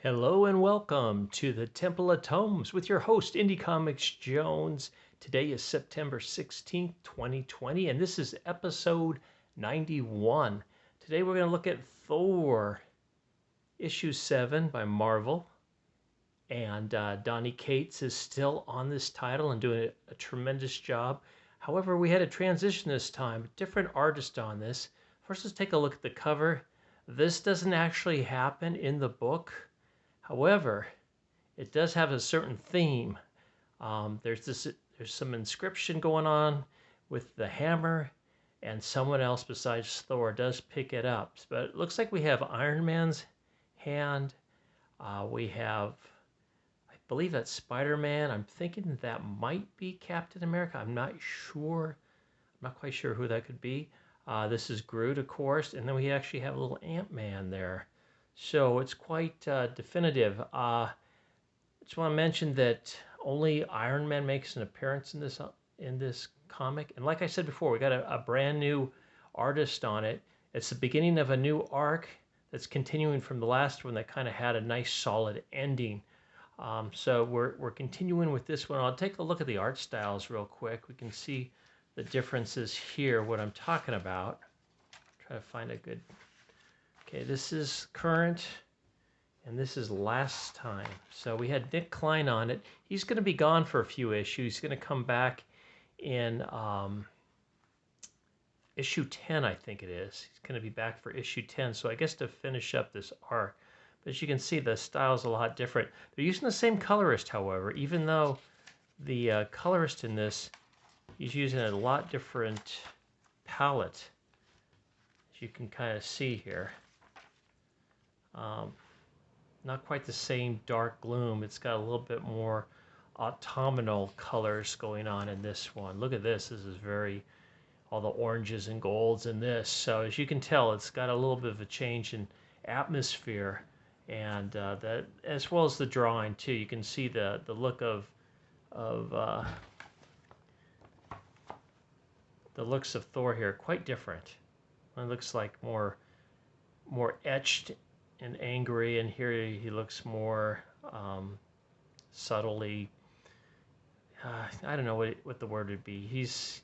Hello and welcome to the Temple of Tomes with your host, Indie Comics Jones. Today is September 16th, 2020, and this is episode 91. Today we're going to look at Thor, issue 7 by Marvel. And Donny Cates is still on this title and doing a tremendous job. However, we had a transition this time, different artist on this. First, let's take a look at the cover. This doesn't actually happen in the book. However, it does have a certain theme. There's some inscription going on with the hammer, and someone else besides Thor does pick it up. But it looks like we have Iron Man's hand. We have, I believe that's Spider-Man. I'm thinking that might be Captain America. I'm not sure. I'm not quite sure who that could be. This is Groot, of course, and then we actually have a little Ant-Man there. So it's quite definitive. Just want to mention that only Iron Man makes an appearance in this comic, and like I said before, we got a brand new artist on it. It's the beginning of a new arc that's continuing from the last one that kind of had a nice solid ending. So we're continuing with this one. I'll take a look at the art styles real quick. We can see the differences here. What I'm talking about. Try to find a good. Okay, this is current, and this is last time. So we had Nick Klein on it. He's going to be gone for a few issues. He's going to come back in issue 10, I think it is. He's going to be back for issue 10, so I guess to finish up this arc. But as you can see, the style's a lot different. They're using the same colorist, however, even though the colorist in this, he's using a lot different palette, as you can kind of see here. Not quite the same dark gloom. It's got a little bit more autumnal colors going on in this one. Look at this. This is very, all the oranges and golds in this. So as you can tell, it's got a little bit of a change in atmosphere, and that, as well as the drawing too. You can see the look of the looks of Thor here, quite different. It looks like more etched and angry, and here he looks more subtly. I don't know what the word would be. He's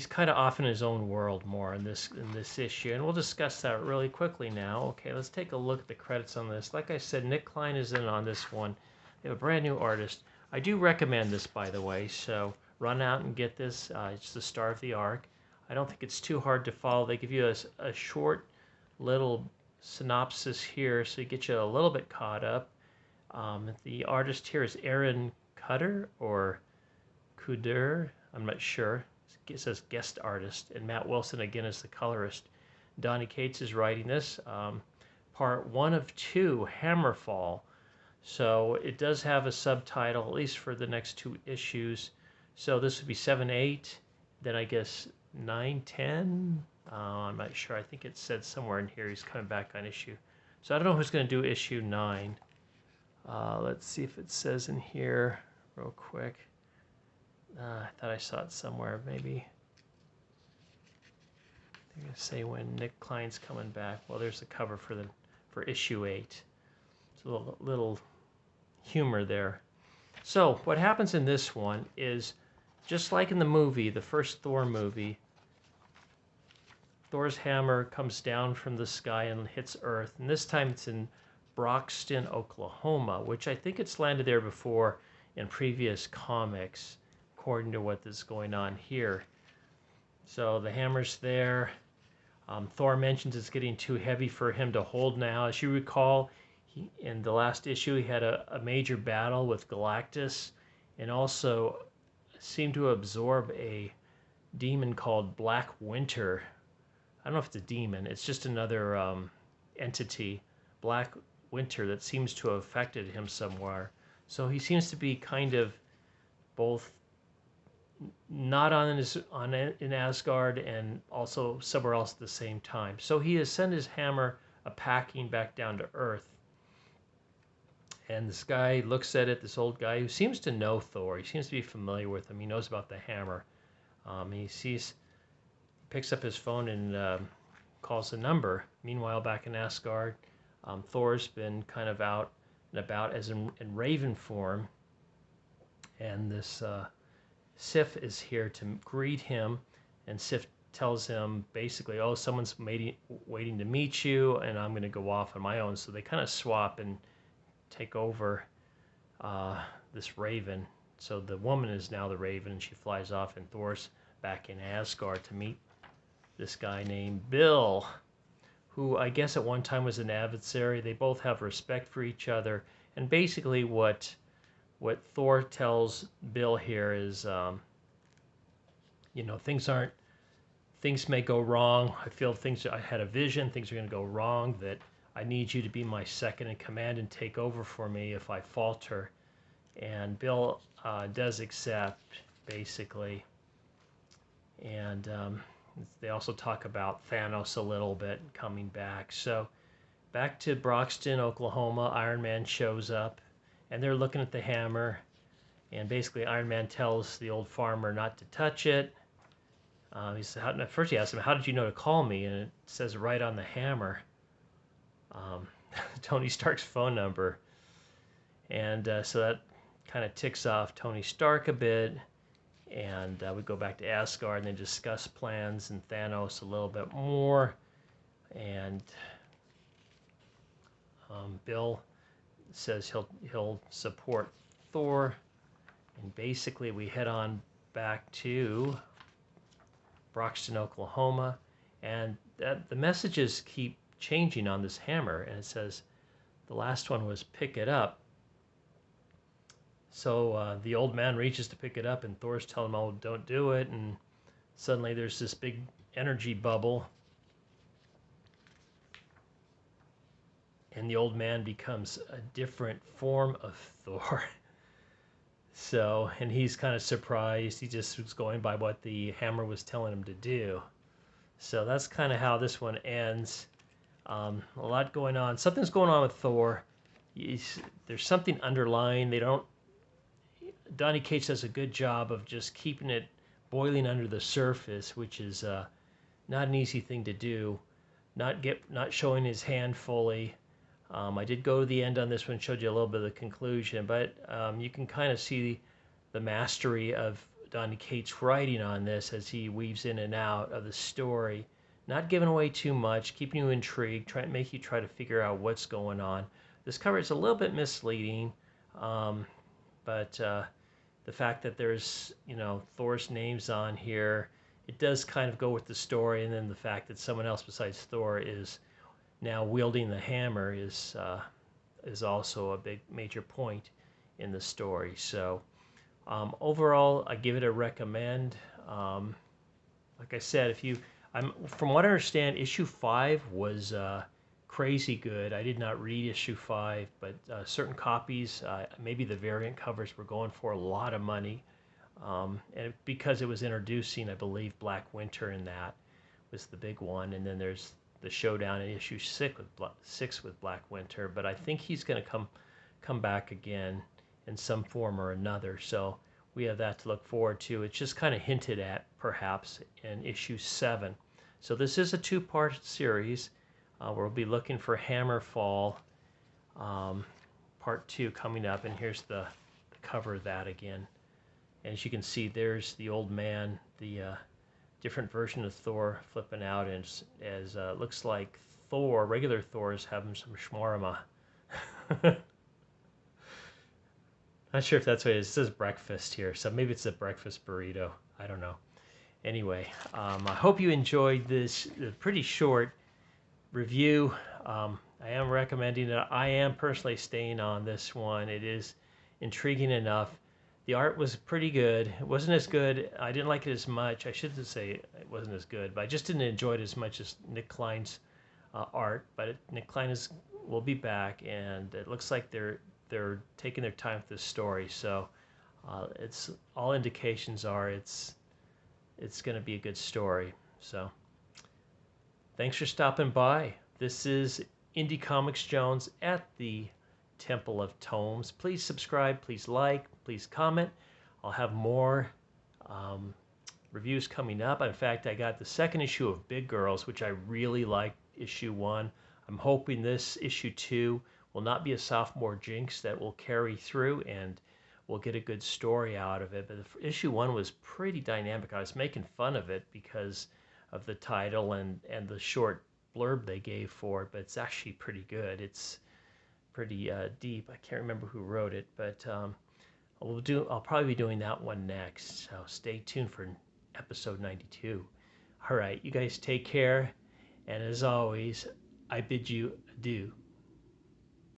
kind of off in his own world more in this issue, and we'll discuss that really quickly now. Okay, let's take a look at the credits on this. Like I said, Nick Klein is in on this one. They have a brand new artist. I do recommend this, by the way, so run out and get this. It's the start of the arc. I don't think it's too hard to follow. They give you a short little synopsis here, so you get you a little bit caught up. The artist here is Aaron Cutter or Kuder, I'm not sure. It says guest artist, and Matt Wilson again is the colorist. Donny Cates is writing this. Part 1 of 2, Hammerfall. So it does have a subtitle, at least for the next 2 issues. So this would be 7, 8, then I guess 9, 10. I'm not sure. I think it said somewhere in here he's coming back on issue. So I don't know who's going to do issue 9. Let's see if it says in here real quick. I thought I saw it somewhere. Maybe they're going to say when Nick Klein's coming back. Well, there's the cover for issue 8. It's a little humor there. So what happens in this one is, just like in the movie, the first Thor movie, Thor's hammer comes down from the sky and hits Earth. And this time it's in Broxton, Oklahoma, which I think it's landed there before in previous comics, according to what is going on here. So the hammer's there. Thor mentions it's getting too heavy for him to hold now. As you recall, in the last issue, he had a major battle with Galactus, and also seemed to absorb a demon called Black Winter. I don't know if it's a demon. It's just another entity, Black Winter, that seems to have affected him somewhere. So he seems to be kind of both not in Asgard and also somewhere else at the same time. So he has sent his hammer packing back down to Earth. And this guy looks at it, this old guy who seems to know Thor. He seems to be familiar with him. He knows about the hammer. Picks up his phone and calls the number. Meanwhile, back in Asgard, Thor's been kind of out and about as in raven form. And this Sif is here to greet him, and Sif tells him basically, oh, someone's waiting to meet you, and I'm going to go off on my own. So they kind of swap and take over this raven. So the woman is now the raven, and she flies off, and Thor's back in Asgard to meet this guy named Bill, who I guess at one time was an adversary. They both have respect for each other, and basically what Thor tells Bill here is, things may go wrong. I feel I had a vision, things are going to go wrong, that I need you to be my second in command and take over for me if I falter. And Bill does accept, basically. And they also talk about Thanos a little bit coming back. So back to Broxton, Oklahoma, Iron Man shows up, and they're looking at the hammer. And basically Iron Man tells the old farmer not to touch it. He said, at first he asked him, how did you know to call me? And it says right on the hammer, Tony Stark's phone number. And so that kind of ticks off Tony Stark a bit. And we go back to Asgard and they discuss plans and Thanos a little bit more. And Bill says he'll support Thor. And basically we head on back to Broxton, Oklahoma, and the messages keep changing on this hammer, and it says the last one was pick it up. So the old man reaches to pick it up, and Thor's telling him, oh, don't do it, and suddenly there's this big energy bubble, and the old man becomes a different form of Thor. So, and he's kind of surprised. He just was going by what the hammer was telling him to do. So that's kind of how this one ends. A lot going on. Something's going on with Thor. There's something underlying. Donny Cates does a good job of just keeping it boiling under the surface, which is not an easy thing to do. Not showing his hand fully. I did go to the end on this one, showed you a little bit of the conclusion, but you can kind of see the mastery of Donny Cates' writing on this as he weaves in and out of the story, not giving away too much, keeping you intrigued, make you try to figure out what's going on. This cover is a little bit misleading, but the fact that there's Thor's names on here, it does kind of go with the story, and then the fact that someone else besides Thor is now wielding the hammer is also a big major point in the story. So overall, I give it a recommend. Like I said, from what I understand, issue 5 was crazy good. I did not read issue 5, but certain copies, maybe the variant covers, were going for a lot of money, and because it was introducing, I believe, Black Winter, in that was the big one, and then there's the showdown in issue 6 with Black Winter, but I think he's going to come back again in some form or another, so we have that to look forward to. It's just kind of hinted at, perhaps, in issue 7. So this is a 2-part series. We'll be looking for Hammerfall, part 2 coming up, and here's the cover of that again. And as you can see, there's the old man, the different version of Thor flipping out, and as looks like regular Thor, is having some shawarma. Not sure if that's what it is. It says breakfast here, so maybe it's a breakfast burrito. I don't know. Anyway, I hope you enjoyed this pretty short review. I am recommending it. I am personally staying on this one. It is intriguing enough. The art was pretty good. It wasn't as good. I didn't like it as much. I shouldn't say it wasn't as good, but I just didn't enjoy it as much as Nick Klein's art. But Nick Klein will be back, and it looks like they're taking their time with this story. So it's all indications are it's going to be a good story. So thanks for stopping by. This is Indie Comics Jones at the Temple of Tomes. Please subscribe, please like, please comment. I'll have more reviews coming up. In fact, I got the second issue of Big Girls, which I really liked issue 1. I'm hoping this issue 2 will not be a sophomore jinx that will carry through, and we'll get a good story out of it. But issue 1 was pretty dynamic. I was making fun of it because of the title and the short blurb they gave for it, but it's actually pretty good. It's pretty deep. I can't remember who wrote it, but I'll probably be doing that one next. So stay tuned for episode 92. All right, you guys take care, and as always, I bid you adieu.